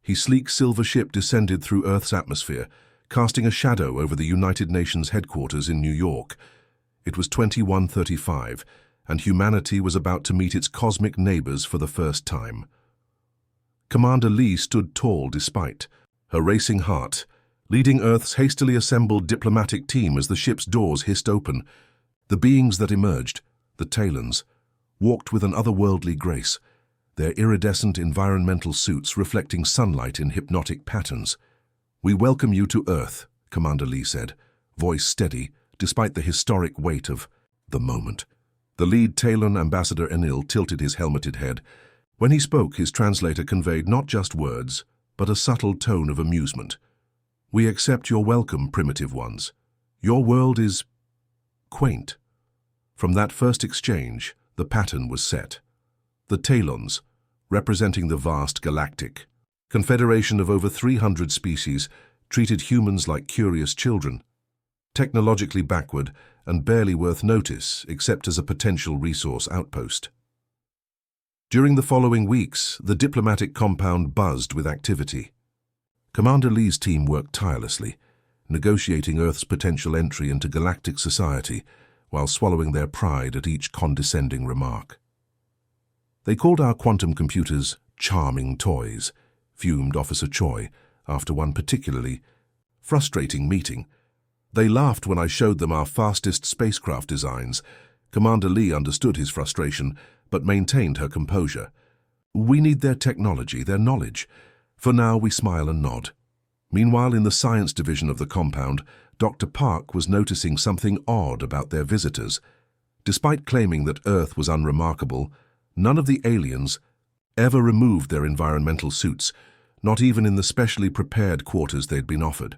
His sleek silver ship descended through Earth's atmosphere, casting a shadow over the United Nations headquarters in New York. It was 2135, and humanity was about to meet its cosmic neighbors for the first time. Commander Lee stood tall despite her racing heart, leading Earth's hastily assembled diplomatic team as the ship's doors hissed open. The beings that emerged, the Talons, walked with an otherworldly grace, their iridescent environmental suits reflecting sunlight in hypnotic patterns. "We welcome you to Earth," Commander Lee said, voice steady despite the historic weight of the moment. The lead Talon, Ambassador Enil, tilted his helmeted head. When he spoke, his translator conveyed not just words, but a subtle tone of amusement. "We accept your welcome, primitive ones. Your world is quaint." From that first exchange, the pattern was set. The Talons, representing the vast galactic confederation of over 300 species, treated humans like curious children, technologically backward and barely worth notice except as a potential resource outpost. During the following weeks, the diplomatic compound buzzed with activity. Commander Lee's team worked tirelessly, negotiating Earth's potential entry into galactic society while swallowing their pride at each condescending remark. "They called our quantum computers charming toys," fumed Officer Choi after one particularly frustrating meeting. "They laughed when I showed them our fastest spacecraft designs." Commander Lee understood his frustration, but maintained her composure. "We need their technology, their knowledge. For now, we smile and nod." Meanwhile, in the science division of the compound, Dr. Park was noticing something odd about their visitors. Despite claiming that Earth was unremarkable, none of the aliens ever removed their environmental suits, not even in the specially prepared quarters they'd been offered.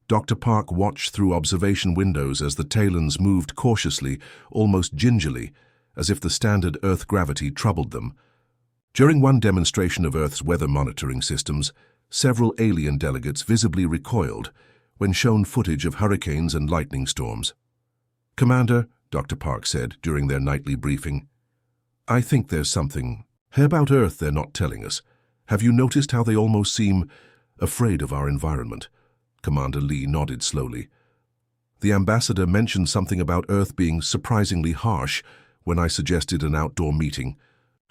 Dr. Park watched through observation windows as the Talons moved cautiously, almost gingerly, as if the standard Earth gravity troubled them. During one demonstration of Earth's weather monitoring systems, several alien delegates visibly recoiled when shown footage of hurricanes and lightning storms. "Commander," Dr. Park said during their nightly briefing, "I think there's something about Earth they're not telling us. Have you noticed how they almost seem afraid of our environment?" Commander Lee nodded slowly. "The ambassador mentioned something about Earth being surprisingly harsh when I suggested an outdoor meeting.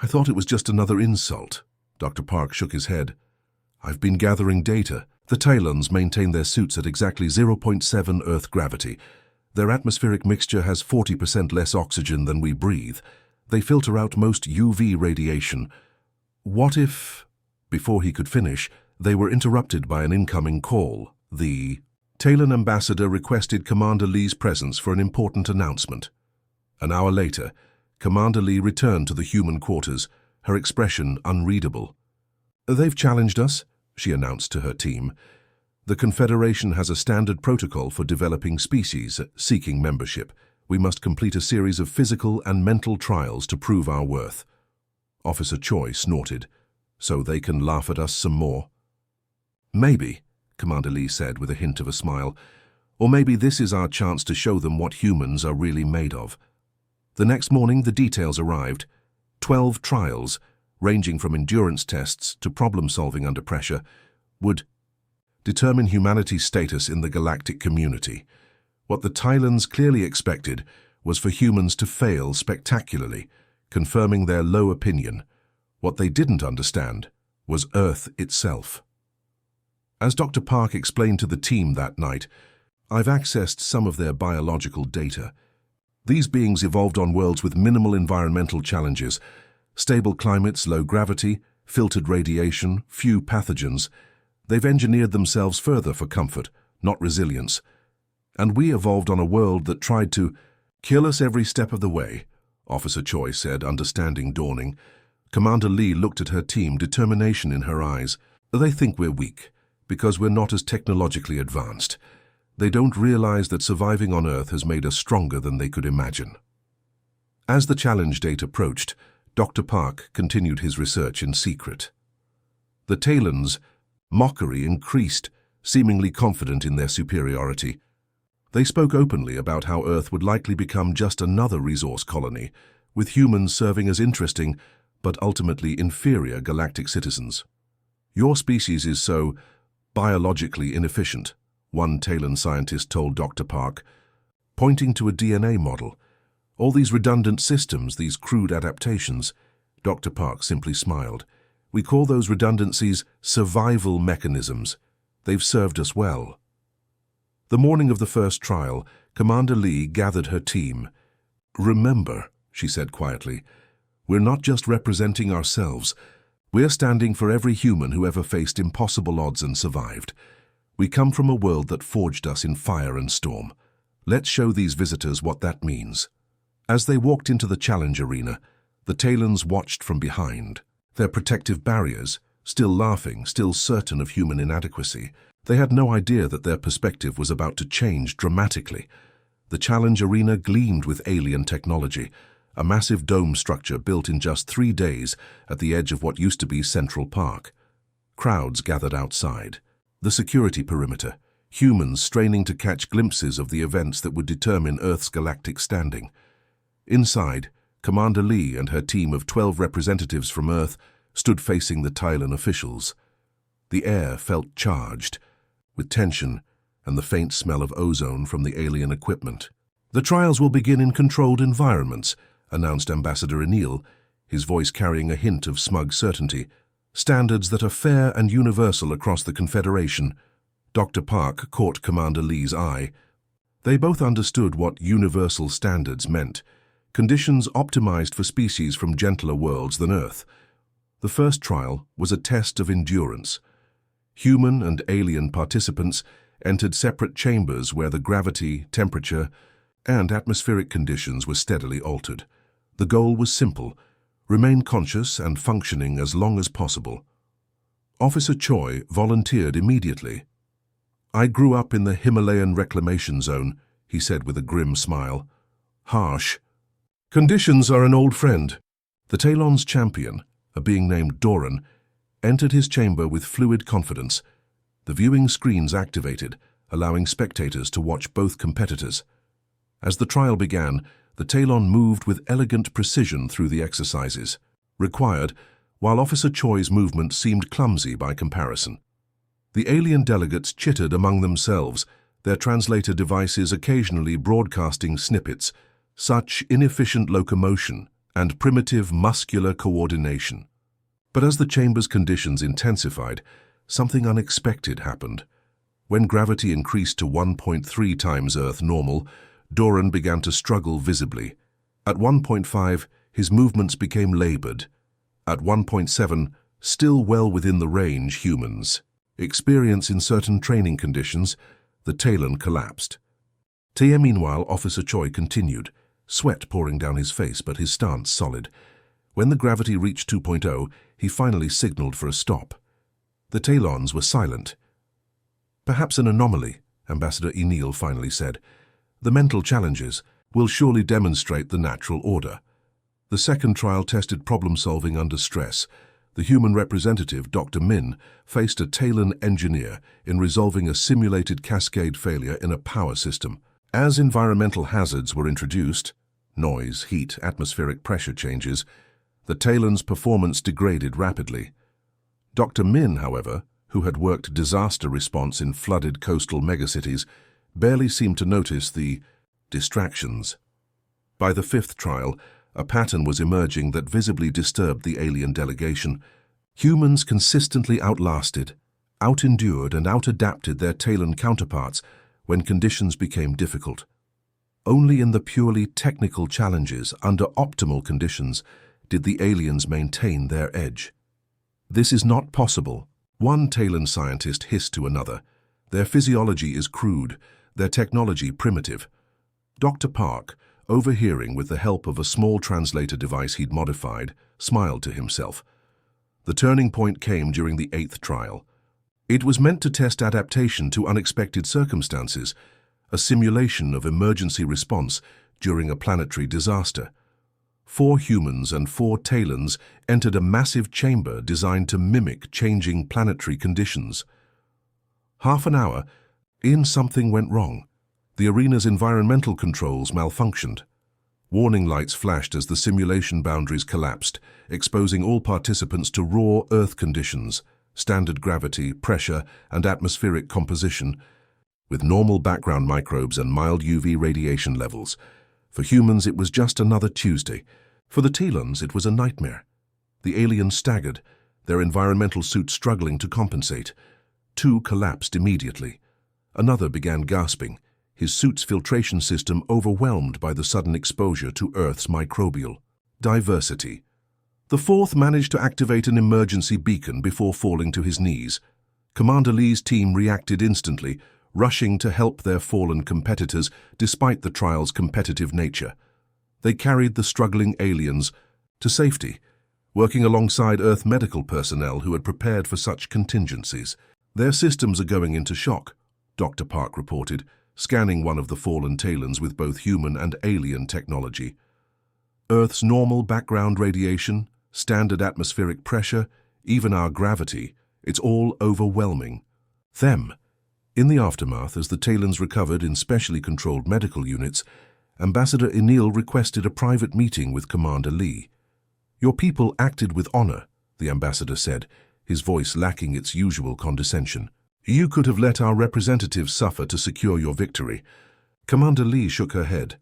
I thought it was just another insult." Dr. Park shook his head. "I've been gathering data. The Talons maintain their suits at exactly 0.7 Earth gravity. Their atmospheric mixture has 40% less oxygen than we breathe. They filter out most UV radiation. What if..." Before he could finish, they were interrupted by an incoming call. The Talon ambassador requested Commander Lee's presence for an important announcement. An hour later, Commander Lee returned to the human quarters, her expression unreadable. "They've challenged us," she announced to her team. "The Confederation has a standard protocol for developing species seeking membership. We must complete a series of physical and mental trials to prove our worth." Officer Choi snorted. "So they can laugh at us some more?" "Maybe," Commander Lee said with a hint of a smile. "Or maybe this is our chance to show them what humans are really made of." The next morning, the details arrived. 12 trials, ranging from endurance tests to problem-solving under pressure, would determine humanity's status in the galactic community. What the Talons clearly expected was for humans to fail spectacularly, confirming their low opinion. What they didn't understand was Earth itself. As Dr. Park explained to the team that night, "I've accessed some of their biological data. These beings evolved on worlds with minimal environmental challenges, stable climates, low gravity, filtered radiation, few pathogens. They've engineered themselves further for comfort, not resilience. And we evolved on a world that tried to kill us every step of the way," Officer Choi said, understanding dawning. Commander Lee looked at her team, determination in her eyes. "They think we're weak, because we're not as technologically advanced. They don't realize that surviving on Earth has made us stronger than they could imagine." As the challenge date approached, Dr. Park continued his research in secret. The Talons' mockery increased, seemingly confident in their superiority. They spoke openly about how Earth would likely become just another resource colony, with humans serving as interesting but ultimately inferior galactic citizens. Your species is so biologically inefficient, one Talon scientist told Dr. Park, pointing to a DNA model. All these redundant systems, these crude adaptations. Dr. Park simply smiled. We call those redundancies survival mechanisms. They've served us well. The morning of the first trial, Commander Lee gathered her team. Remember, she said quietly, we're not just representing ourselves. We're standing for every human who ever faced impossible odds and survived. We come from a world that forged us in fire and storm. Let's show these visitors what that means. As they walked into the challenge arena, the Talons watched from behind, their protective barriers, still laughing, still certain of human inadequacy. They had no idea that their perspective was about to change dramatically. The challenge arena gleamed with alien technology, a massive dome structure built in just 3 days at the edge of what used to be Central Park. Crowds gathered outside. The security perimeter, humans straining to catch glimpses of the events that would determine Earth's galactic standing. Inside, Commander Lee and her team of 12 representatives from Earth stood facing the Talon officials. The air felt charged, with tension and the faint smell of ozone from the alien equipment. The trials will begin in controlled environments, announced Ambassador Anil, his voice carrying a hint of smug certainty. Standards that are fair and universal across the Confederation. Dr. Park caught Commander Lee's eye. They both understood what universal standards meant. Conditions optimized for species from gentler worlds than Earth. The first trial was a test of endurance. Human and alien participants entered separate chambers where the gravity, temperature, and atmospheric conditions were steadily altered. The goal was simple: remain conscious and functioning as long as possible. Officer Choi volunteered immediately. I grew up in the Himalayan reclamation zone, he said with a grim smile. Harsh. Conditions are an old friend. The Talon's champion, a being named Doran, entered his chamber with fluid confidence. The viewing screens activated, allowing spectators to watch both competitors. As the trial began, the Talon moved with elegant precision through the exercises required, while Officer Choi's movement seemed clumsy by comparison. The alien delegates chittered among themselves, their translator devices occasionally broadcasting snippets, such inefficient locomotion and primitive muscular coordination. But as the chamber's conditions intensified, something unexpected happened. When gravity increased to 1.3 times Earth normal, Doran began to struggle visibly. At 1.5, his movements became labored. At 1.7, still well within the range humans experience in certain training conditions, the Talon collapsed. Meanwhile, Officer Choi continued, sweat pouring down his face but his stance solid. When the gravity reached 2.0, he finally signaled for a stop. The Talons were silent. Perhaps an anomaly, Ambassador Enil finally said. The mental challenges will surely demonstrate the natural order. The second trial tested problem-solving under stress. The human representative, Dr. Min, faced a Talon engineer in resolving a simulated cascade failure in a power system. As environmental hazards were introduced, noise, heat, atmospheric pressure changes, the Talon's performance degraded rapidly. Dr. Min, however, who had worked disaster response in flooded coastal megacities, barely seemed to notice the distractions. By the fifth trial, a pattern was emerging that visibly disturbed the alien delegation. Humans consistently outlasted, out-endured and out-adapted their Talon counterparts when conditions became difficult. Only in the purely technical challenges under optimal conditions did the aliens maintain their edge. This is not possible, one Talon scientist hissed to another. Their physiology is crude, their technology primitive. Dr. Park, overhearing with the help of a small translator device he'd modified, smiled to himself. The turning point came during the 8th trial. It was meant to test adaptation to unexpected circumstances, a simulation of emergency response during a planetary disaster. 4 humans and 4 Talons entered a massive chamber designed to mimic changing planetary conditions. Half an hour in, something went wrong. The arena's environmental controls malfunctioned. Warning lights flashed as the simulation boundaries collapsed, exposing all participants to raw Earth conditions, standard gravity, pressure, and atmospheric composition, with normal background microbes and mild UV radiation levels. For humans, it was just another Tuesday. For the Telons, it was a nightmare. The aliens staggered, their environmental suits struggling to compensate. Two collapsed immediately. Another began gasping, his suit's filtration system overwhelmed by the sudden exposure to Earth's microbial diversity. The fourth managed to activate an emergency beacon before falling to his knees. Commander Lee's team reacted instantly, rushing to help their fallen competitors despite the trial's competitive nature. They carried the struggling aliens to safety, working alongside Earth medical personnel who had prepared for such contingencies. "Their systems are going into shock," Dr. Park reported, scanning one of the fallen Talons with both human and alien technology. "Earth's normal background radiation, standard atmospheric pressure, even our gravity, it's all overwhelming them." In the aftermath, as the Talons recovered in specially controlled medical units, Ambassador Enil requested a private meeting with Commander Lee. "Your people acted with honor," the ambassador said, his voice lacking its usual condescension. "You could have let our representatives suffer to secure your victory." Commander Lee shook her head.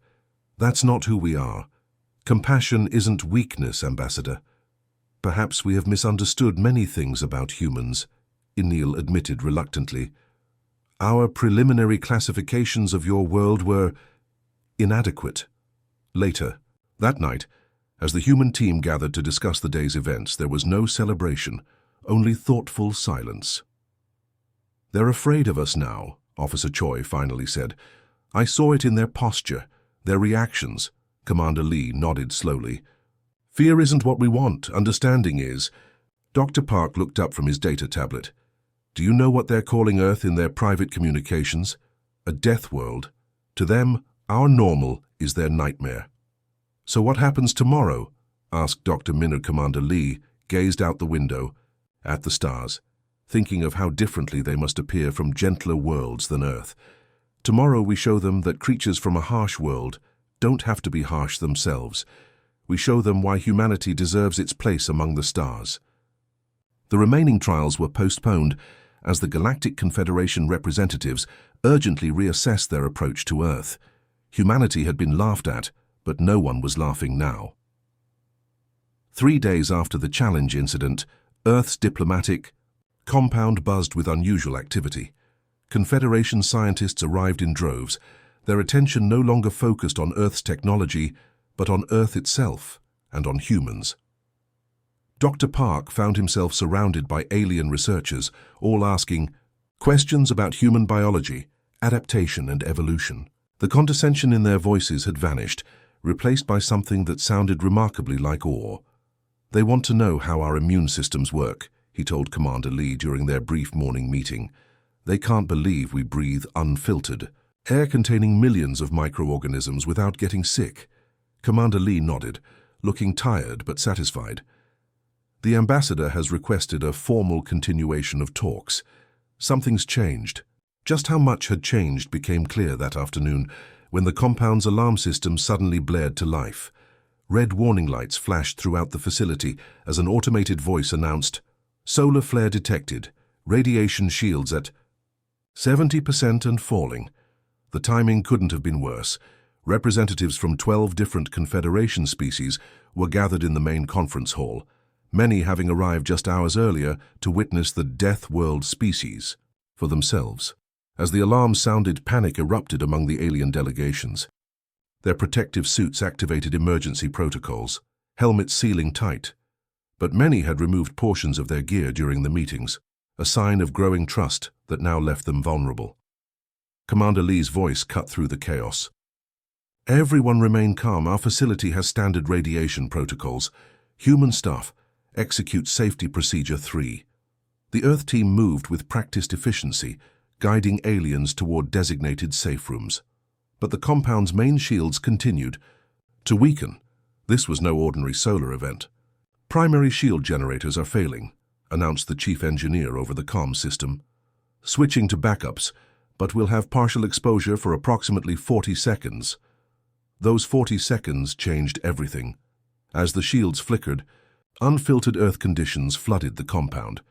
"That's not who we are. Compassion isn't weakness, Ambassador." "Perhaps we have misunderstood many things about humans," Enil admitted reluctantly. "Our preliminary classifications of your world were inadequate." Later, that night, as the human team gathered to discuss the day's events, there was no celebration, only thoughtful silence. "They're afraid of us now," Officer Choi finally said. "I saw it in their posture, their reactions." Commander Lee nodded slowly. "Fear isn't what we want, understanding is." Dr. Park looked up from his data tablet. "Do you know what they're calling Earth in their private communications? A death world. To them, our normal is their nightmare." "So what happens tomorrow?" asked Dr. Minner. Commander Lee gazed out the window, at the stars, thinking of how differently they must appear from gentler worlds than Earth. "Tomorrow we show them that creatures from a harsh world don't have to be harsh themselves. We show them why humanity deserves its place among the stars." The remaining trials were postponed as the Galactic Confederation representatives urgently reassessed their approach to Earth. Humanity had been laughed at, but no one was laughing now. 3 days after the challenge incident, Earth's diplomatic compound buzzed with unusual activity. Confederation scientists arrived in droves, their attention no longer focused on Earth's technology, but on Earth itself and on humans. Dr. Park found himself surrounded by alien researchers, all asking questions about human biology, adaptation, and evolution. The condescension in their voices had vanished, replaced by something that sounded remarkably like awe. "They want to know how our immune systems work," he told Commander Lee during their brief morning meeting. "They can't believe we breathe unfiltered air containing millions of microorganisms without getting sick." Commander Lee nodded, looking tired but satisfied. "The ambassador has requested a formal continuation of talks. Something's changed." Just how much had changed became clear that afternoon when the compound's alarm system suddenly blared to life. Red warning lights flashed throughout the facility as an automated voice announced, "Solar flare detected. Radiation shields at 70% and falling." The timing couldn't have been worse. Representatives from 12 different Confederation species were gathered in the main conference hall, many having arrived just hours earlier to witness the Death World species for themselves. As the alarm sounded, panic erupted among the alien delegations. Their protective suits activated emergency protocols, helmets sealing tight. But many had removed portions of their gear during the meetings, a sign of growing trust that now left them vulnerable. Commander Lee's voice cut through the chaos. "Everyone remain calm. Our facility has standard radiation protocols. Human staff, execute Safety Procedure 3. The Earth team moved with practiced efficiency, guiding aliens toward designated safe rooms. But the compound's main shields continued to weaken. This was no ordinary solar event. "Primary shield generators are failing," announced the chief engineer over the comm system. "Switching to backups, but we'll have partial exposure for approximately 40 seconds. Those 40 seconds changed everything. As the shields flickered, unfiltered Earth conditions flooded the compound.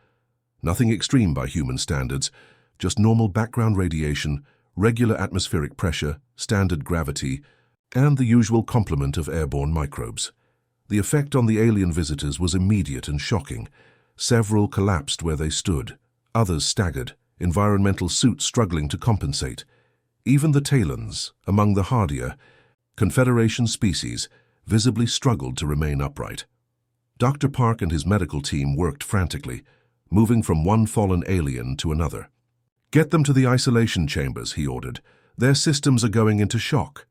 Nothing extreme by human standards, just normal background radiation, regular atmospheric pressure, standard gravity, and the usual complement of airborne microbes. The effect on the alien visitors was immediate and shocking. Several collapsed where they stood, others staggered, environmental suits struggling to compensate. Even the Talons, among the hardier Confederation species, visibly struggled to remain upright. Dr. Park and his medical team worked frantically, moving from one fallen alien to another. "Get them to the isolation chambers," he ordered. "Their systems are going into shock."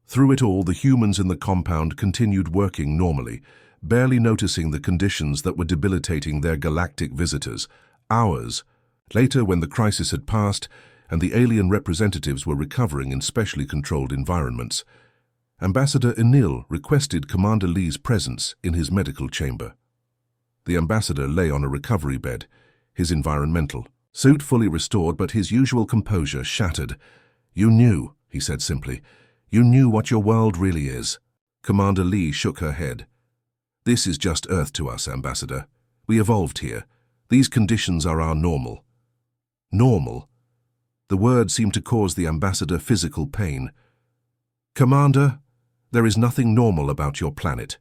Through it all, the humans in the compound continued working normally, barely noticing the conditions that were debilitating their galactic visitors. Hours later, when the crisis had passed and the alien representatives were recovering in specially controlled environments, Ambassador Enil requested Commander Lee's presence in his medical chamber. The ambassador lay on a recovery bed, his environmental suit fully restored, but his usual composure shattered. "You knew," he said simply. "You knew what your world really is." Commander Lee shook her head. "This is just Earth to us, Ambassador. We evolved here. These conditions are our normal." Normal? The word seemed to cause the ambassador physical pain. "Commander, there is nothing normal about your planet."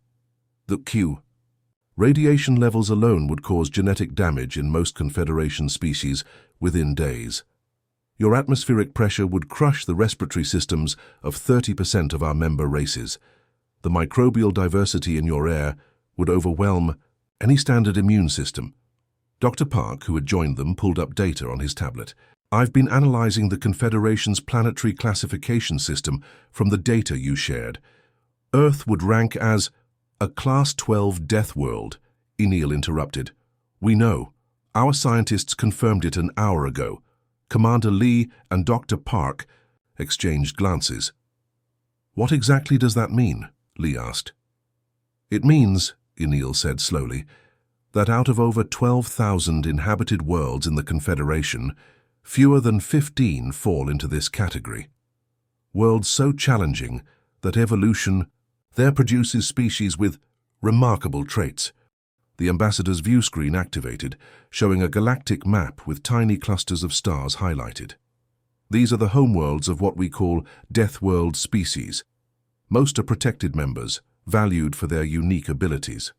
The Q. Radiation levels alone would cause genetic damage in most Confederation species within days. Your atmospheric pressure would crush the respiratory systems of 30% of our member races. The microbial diversity in your air would overwhelm any standard immune system. Dr. Park, who had joined them, pulled up data on his tablet. "I've been analyzing the Confederation's planetary classification system from the data you shared. Earth would rank as a Class 12 death world," Enil interrupted. "We know. Our scientists confirmed it an hour ago." Commander Lee and Dr. Park exchanged glances. "What exactly does that mean?" Lee asked. "It means," Enil said slowly, "that out of over 12,000 inhabited worlds in the Confederation, fewer than 15 fall into this category. Worlds so challenging that evolution there produces species with remarkable traits." The ambassador's view screen activated, showing a galactic map with tiny clusters of stars highlighted. "These are the homeworlds of what we call Death World species. Most are protected members, valued for their unique abilities."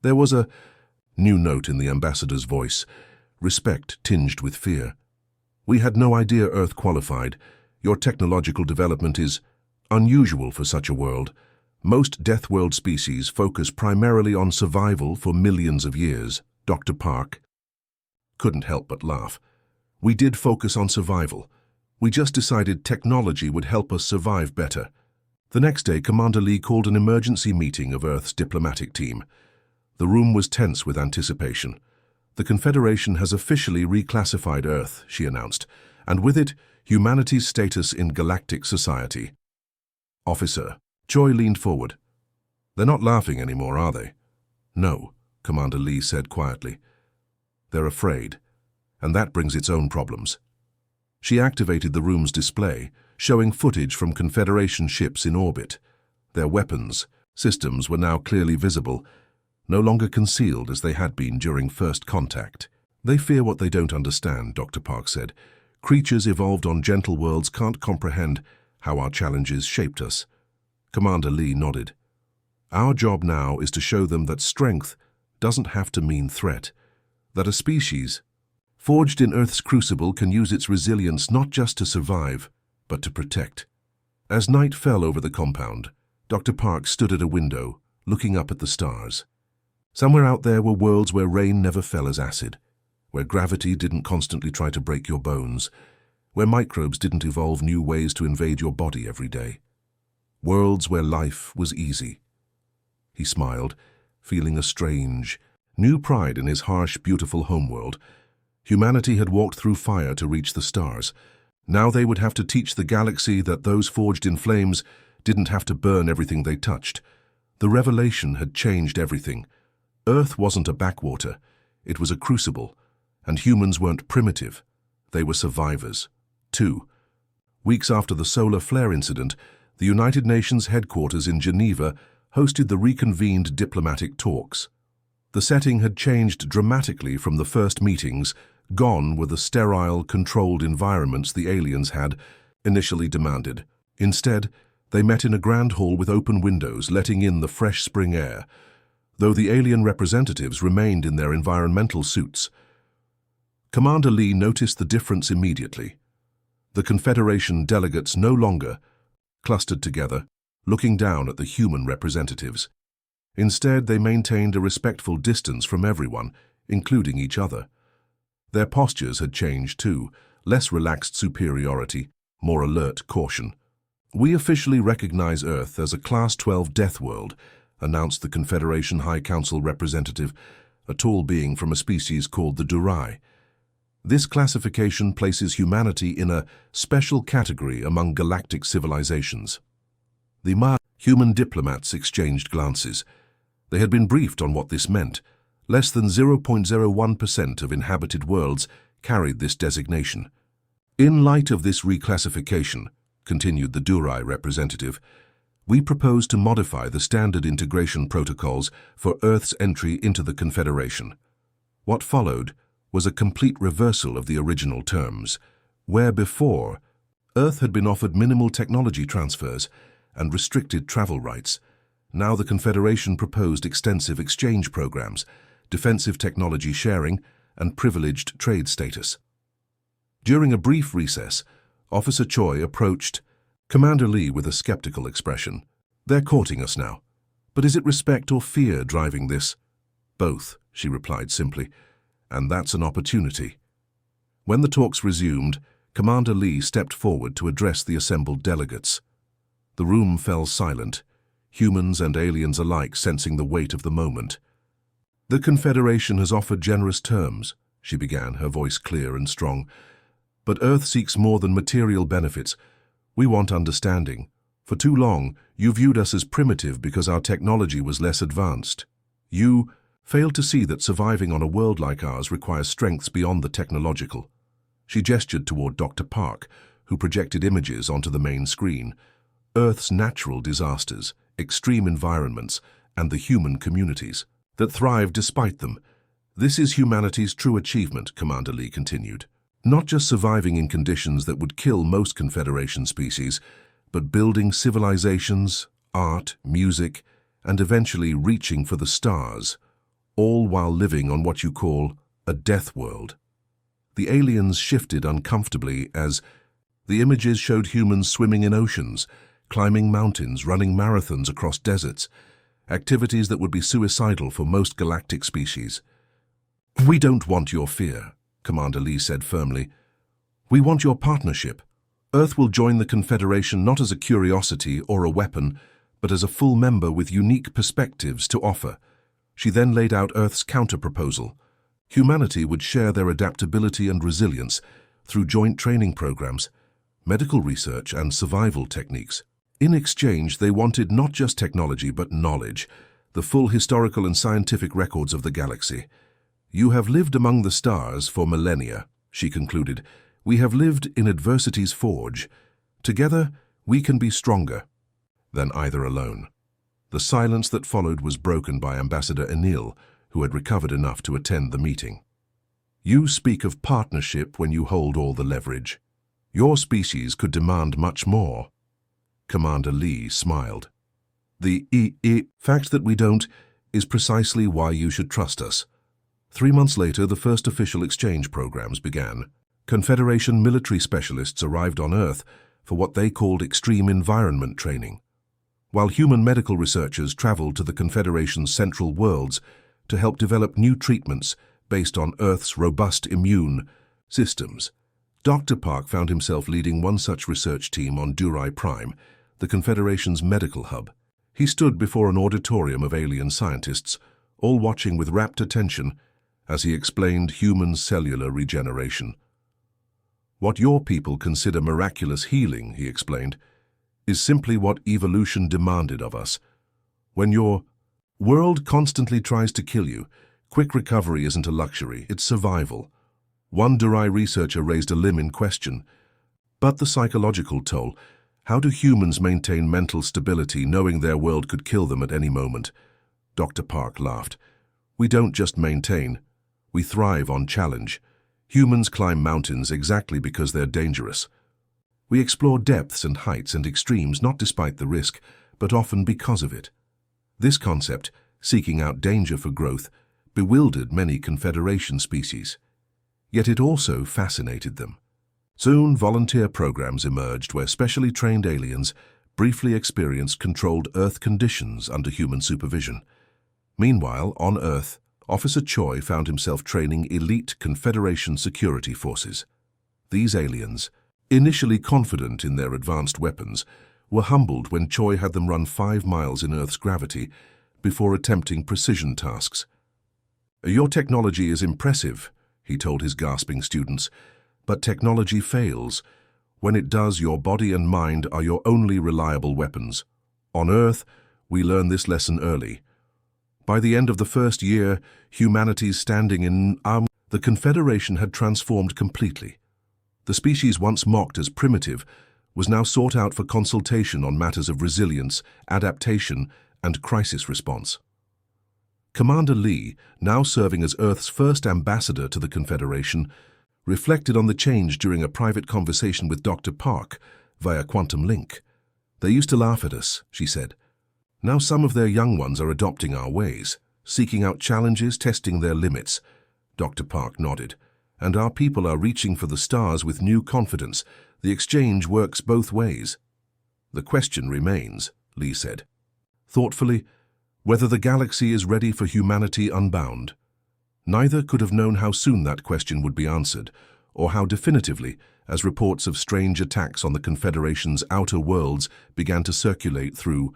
There was a new note in the ambassador's voice, respect tinged with fear. "We had no idea Earth qualified. Your technological development is unusual for such a world. Most Death World species focus primarily on survival for millions of years." Dr. Park couldn't help but laugh. "We did focus on survival. We just decided technology would help us survive better." The next day, Commander Lee called an emergency meeting of Earth's diplomatic team. The room was tense with anticipation. "The Confederation has officially reclassified Earth," she announced, "and with it, humanity's status in galactic society." "Officer." Choi leaned forward. "They're not laughing anymore, are they?" "No," Commander Lee said quietly. "They're afraid, and that brings its own problems." She activated the room's display, showing footage from Confederation ships in orbit. Their weapons systems were now clearly visible, no longer concealed as they had been during first contact. "They fear what they don't understand," Dr. Park said. "Creatures evolved on gentle worlds can't comprehend how our challenges shaped us." Commander Lee nodded. "Our job now is to show them that strength doesn't have to mean threat, that a species forged in Earth's crucible can use its resilience not just to survive, but to protect." As night fell over the compound, Dr. Park stood at a window, looking up at the stars. Somewhere out there were worlds where rain never fell as acid, where gravity didn't constantly try to break your bones, where microbes didn't evolve new ways to invade your body every day. Worlds where life was easy. He smiled, feeling a strange, new pride in his harsh, beautiful homeworld. Humanity had walked through fire to reach the stars. Now they would have to teach the galaxy that those forged in flames didn't have to burn everything they touched. The revelation had changed everything. Earth wasn't a backwater, it was a crucible, and humans weren't primitive. They were survivors. 2. Weeks after the solar flare incident, the United Nations headquarters in Geneva hosted the reconvened diplomatic talks. The setting had changed dramatically from the first meetings. Gone were the sterile, controlled environments the aliens had initially demanded. Instead, they met in a grand hall with open windows, letting in the fresh spring air, though the alien representatives remained in their environmental suits. Commander Lee noticed the difference immediately. The Confederation delegates no longer clustered together, looking down at the human representatives. Instead, they maintained a respectful distance from everyone, including each other. Their postures had changed too, less relaxed superiority, more alert caution. "We officially recognize Earth as a Class 12 death world," announced the Confederation High Council representative, a tall being from a species called the Durai. This classification places humanity in a special category among galactic civilizations. The human diplomats exchanged glances. They had been briefed on what this meant. Less than 0.01% of inhabited worlds carried this designation. "In light of this reclassification," continued the Durai representative, "we propose to modify the standard integration protocols for Earth's entry into the Confederation." What followed was a complete reversal of the original terms. Where before, Earth had been offered minimal technology transfers and restricted travel rights, now the Confederation proposed extensive exchange programs, defensive technology sharing, and privileged trade status. During a brief recess, Officer Choi approached Commander Lee with a skeptical expression. "They're courting us now. But is it respect or fear driving this?" "Both," she replied simply, "and that's an opportunity." When the talks resumed, Commander Lee stepped forward to address the assembled delegates. The room fell silent, humans and aliens alike sensing the weight of the moment. "The Confederation has offered generous terms," she began, her voice clear and strong. "But Earth seeks more than material benefits. We want understanding. For too long, you viewed us as primitive because our technology was less advanced. You failed to see that surviving on a world like ours requires strengths beyond the technological." She gestured toward Dr. Park, who projected images onto the main screen. Earth's natural disasters, extreme environments, and the human communities that thrive despite them. "This is humanity's true achievement," Commander Lee continued. "Not just surviving in conditions that would kill most Confederation species, but building civilizations, art, music, and eventually reaching for the stars, all while living on what you call a death world." The aliens shifted uncomfortably as the images showed humans swimming in oceans, climbing mountains, running marathons across deserts, activities that would be suicidal for most galactic species. "We don't want your fear," Commander Lee said firmly. "We want your partnership. Earth will join the Confederation not as a curiosity or a weapon, but as a full member with unique perspectives to offer." She then laid out Earth's counter-proposal. Humanity would share their adaptability and resilience through joint training programs, medical research, and survival techniques. In exchange, they wanted not just technology but knowledge, the full historical and scientific records of the galaxy. "You have lived among the stars for millennia," she concluded. "We have lived in adversity's forge. Together, we can be stronger than either alone." The silence that followed was broken by Ambassador Anil, who had recovered enough to attend the meeting. "You speak of partnership when you hold all the leverage. Your species could demand much more." Commander Lee smiled. "The fact that we don't is precisely why you should trust us." 3 months later, the first official exchange programs began. Confederation military specialists arrived on Earth for what they called extreme environment training, while human medical researchers traveled to the Confederation's central worlds to help develop new treatments based on Earth's robust immune systems. Dr. Park found himself leading one such research team on Durai Prime, the Confederation's medical hub. He stood before an auditorium of alien scientists, all watching with rapt attention as he explained human cellular regeneration. "What your people consider miraculous healing," he explained, "is simply what evolution demanded of us. When your world constantly tries to kill you, quick recovery isn't a luxury, it's survival." One Durai researcher raised a limb in question. "But the psychological toll. How do humans maintain mental stability knowing their world could kill them at any moment?" Dr. Park laughed. We don't just maintain, we thrive on challenge. Humans climb mountains exactly because they're dangerous. We explore depths and heights and extremes not despite the risk, but often because of it. This concept, seeking out danger for growth, bewildered many Confederation species. Yet it also fascinated them. Soon, volunteer programs emerged where specially trained aliens briefly experienced controlled Earth conditions under human supervision. Meanwhile, on Earth, Officer Choi found himself training elite Confederation security forces. These aliens, initially confident in their advanced weapons, were humbled when Choi had them run 5 miles in Earth's gravity before attempting precision tasks. "Your technology is impressive," he told his gasping students, "but technology fails. When it does, your body and mind are your only reliable weapons. On Earth, we learn this lesson early. By the end of the first year, humanity's standing in the Confederation had transformed completely. The species once mocked as primitive was now sought out for consultation on matters of resilience, adaptation, and crisis response." Commander Lee, now serving as Earth's first ambassador to the Confederation, reflected on the change during a private conversation with Dr. Park via quantum link. "They used to laugh at us," she said. "Now some of their young ones are adopting our ways, seeking out challenges, testing their limits." Dr. Park nodded. "And our people are reaching for the stars with new confidence. The exchange works both ways." "The question remains," Lee said, thoughtfully, "whether the galaxy is ready for humanity unbound." Neither could have known how soon that question would be answered, or how definitively, as reports of strange attacks on the Confederation's outer worlds began to circulate through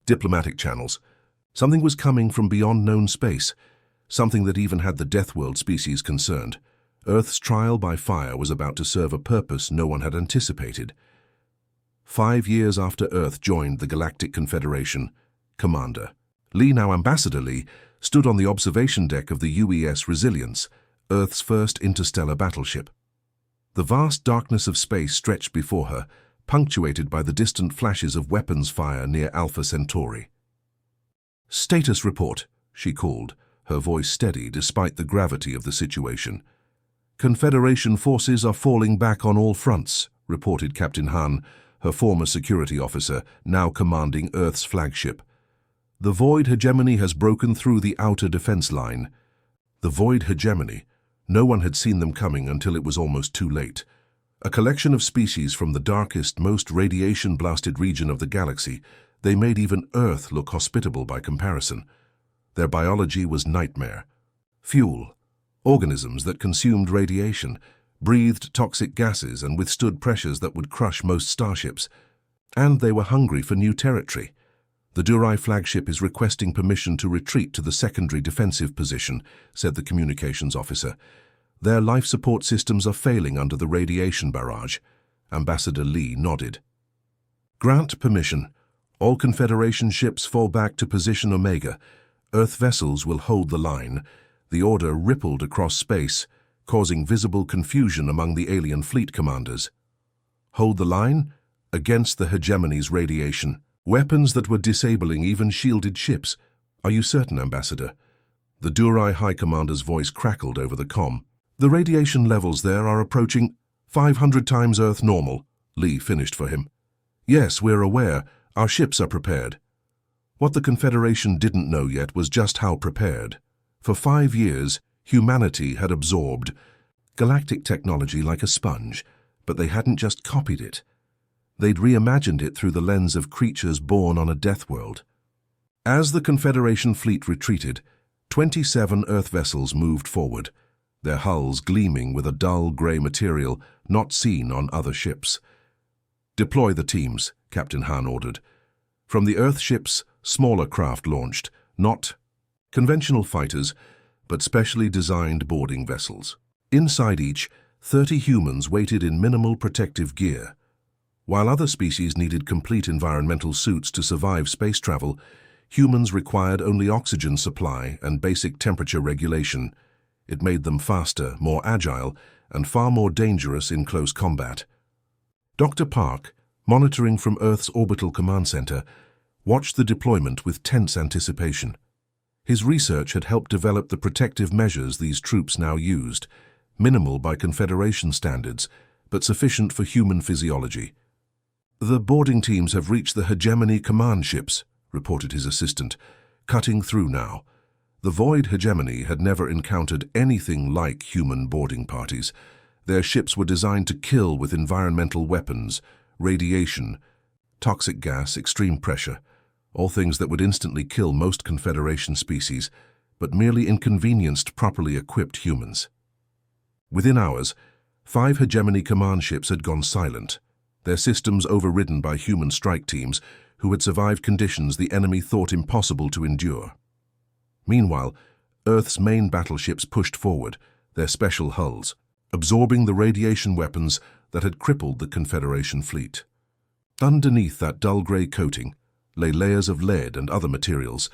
diplomatic channels. Something was coming from beyond known space, something that even had the Deathworld species concerned. Earth's trial by fire was about to serve a purpose no one had anticipated. 5 years after Earth joined the Galactic Confederation, Commander Lee, now Ambassador Lee, stood on the observation deck of the UES Resilience, Earth's first interstellar battleship. The vast darkness of space stretched before her, punctuated by the distant flashes of weapons fire near Alpha Centauri. "Status report," she called, her voice steady despite the gravity of the situation. "Confederation forces are falling back on all fronts," reported Captain Han, her former security officer, now commanding Earth's flagship. "The Void hegemony has broken through the outer defense line." The Void hegemony. No one had seen them coming until it was almost too late. A collection of species from the darkest, most radiation-blasted region of the galaxy, they made even Earth look hospitable by comparison. Their biology was nightmare. Fuel, organisms that consumed radiation, breathed toxic gases and withstood pressures that would crush most starships. And they were hungry for new territory. "The Durai flagship is requesting permission to retreat to the secondary defensive position," said the communications officer. "Their life support systems are failing under the radiation barrage." Ambassador Lee nodded. "Grant permission. All Confederation ships fall back to position Omega. Earth vessels will hold the line." The order rippled across space, causing visible confusion among the alien fleet commanders. Hold the line? Against the hegemony's radiation. Weapons that were disabling even shielded ships. "Are you certain, Ambassador?" The Durai High Commander's voice crackled over the comm. "The radiation levels there are approaching 500 times Earth normal," Lee finished for him. "Yes, we're aware. Our ships are prepared." What the Confederation didn't know yet was just how prepared. For 5 years, humanity had absorbed galactic technology like a sponge, but they hadn't just copied it. They'd reimagined it through the lens of creatures born on a death world. As the Confederation fleet retreated, 27 Earth vessels moved forward, their hulls gleaming with a dull grey material not seen on other ships. "Deploy the teams," Captain Han ordered. From the Earth ships, smaller craft launched, not conventional fighters, but specially designed boarding vessels. Inside each, 30 humans waited in minimal protective gear. While other species needed complete environmental suits to survive space travel, humans required only oxygen supply and basic temperature regulation. It made them faster, more agile, and far more dangerous in close combat. Dr. Park, monitoring from Earth's orbital command center, watched the deployment with tense anticipation. His research had helped develop the protective measures these troops now used, minimal by Confederation standards, but sufficient for human physiology. "The boarding teams have reached the hegemony command ships," reported his assistant, "cutting through now." The Void hegemony had never encountered anything like human boarding parties. Their ships were designed to kill with environmental weapons, radiation, toxic gas, extreme pressure, all things that would instantly kill most Confederation species, but merely inconvenienced properly equipped humans. Within hours, 5 hegemony command ships had gone silent, their systems overridden by human strike teams who had survived conditions the enemy thought impossible to endure. Meanwhile, Earth's main battleships pushed forward, their special hulls, absorbing the radiation weapons that had crippled the Confederation fleet. Underneath that dull grey coating lay layers of lead and other materials,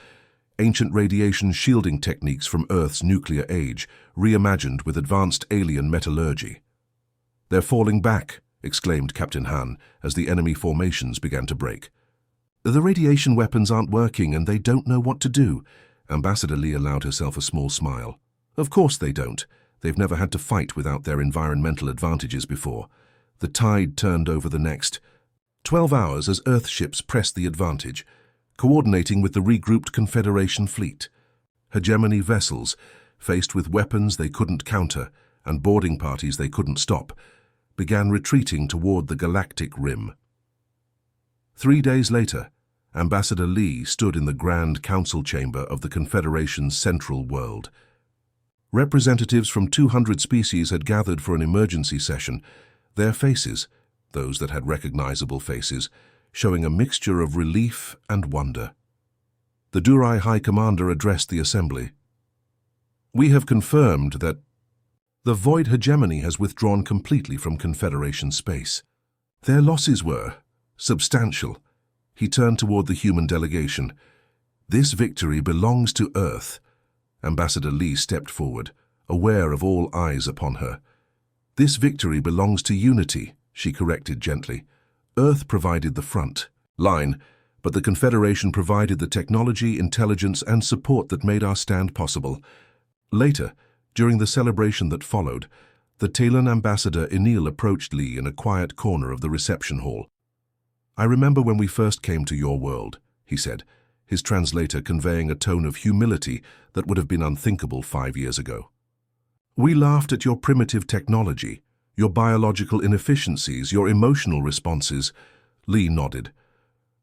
ancient radiation shielding techniques from Earth's nuclear age, reimagined with advanced alien metallurgy. "They're falling back," exclaimed Captain Han as the enemy formations began to break. "The radiation weapons aren't working and they don't know what to do." Ambassador Lee allowed herself a small smile. "Of course they don't. They've never had to fight without their environmental advantages before." The tide turned over the next 12 hours as Earth ships pressed the advantage, coordinating with the regrouped Confederation fleet. Hegemony vessels, faced with weapons they couldn't counter and boarding parties they couldn't stop, began retreating toward the Galactic Rim. 3 days later, Ambassador Lee stood in the Grand Council chamber of the Confederation's central world. Representatives from 200 species had gathered for an emergency session, their faces, those that had recognizable faces, showing a mixture of relief and wonder. The Durai High Commander addressed the assembly. "We have confirmed that the Void hegemony has withdrawn completely from Confederation space. Their losses were substantial." He turned toward the human delegation. "This victory belongs to Earth." Ambassador Lee stepped forward, aware of all eyes upon her. "This victory belongs to unity," she corrected gently. "Earth provided the front line, but the Confederation provided the technology, intelligence, and support that made our stand possible." Later, during the celebration that followed, the Talon ambassador Enil approached Lee in a quiet corner of the reception hall. "I remember when we first came to your world," he said, his translator conveying a tone of humility that would have been unthinkable 5 years ago. "We laughed at your primitive technology, your biological inefficiencies, your emotional responses." Lee nodded.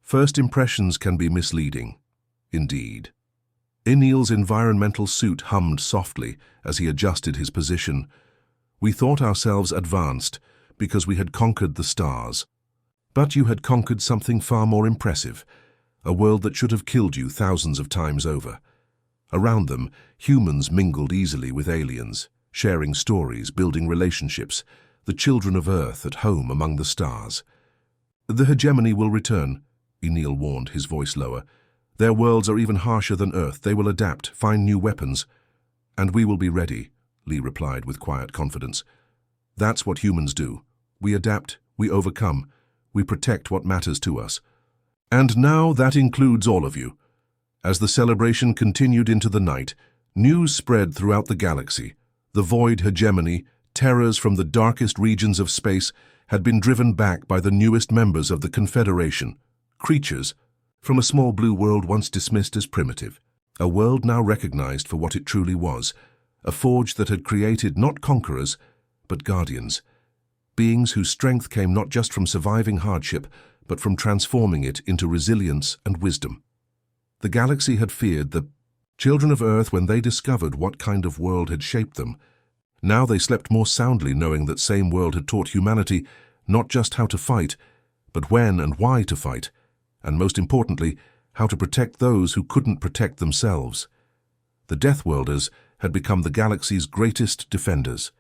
"First impressions can be misleading." "Indeed." Enil's environmental suit hummed softly as he adjusted his position. "We thought ourselves advanced because we had conquered the stars. But you had conquered something far more impressive, a world that should have killed you thousands of times over." Around them, humans mingled easily with aliens, sharing stories, building relationships, the children of Earth at home among the stars. "The hegemony will return," Enil warned, his voice lower. "Their worlds are even harsher than Earth. They will adapt, find new weapons." "And we will be ready," Lee replied with quiet confidence. "That's what humans do. We adapt, we overcome. We protect what matters to us. And now that includes all of you." As the celebration continued into the night, news spread throughout the galaxy. The Void hegemony, terrors from the darkest regions of space, had been driven back by the newest members of the Confederation, creatures from a small blue world once dismissed as primitive, a world now recognized for what it truly was, a forge that had created not conquerors, but guardians. Beings whose strength came not just from surviving hardship, but from transforming it into resilience and wisdom. The galaxy had feared the children of Earth when they discovered what kind of world had shaped them. Now they slept more soundly knowing that same world had taught humanity not just how to fight, but when and why to fight, and most importantly, how to protect those who couldn't protect themselves. The Deathworlders had become the galaxy's greatest defenders,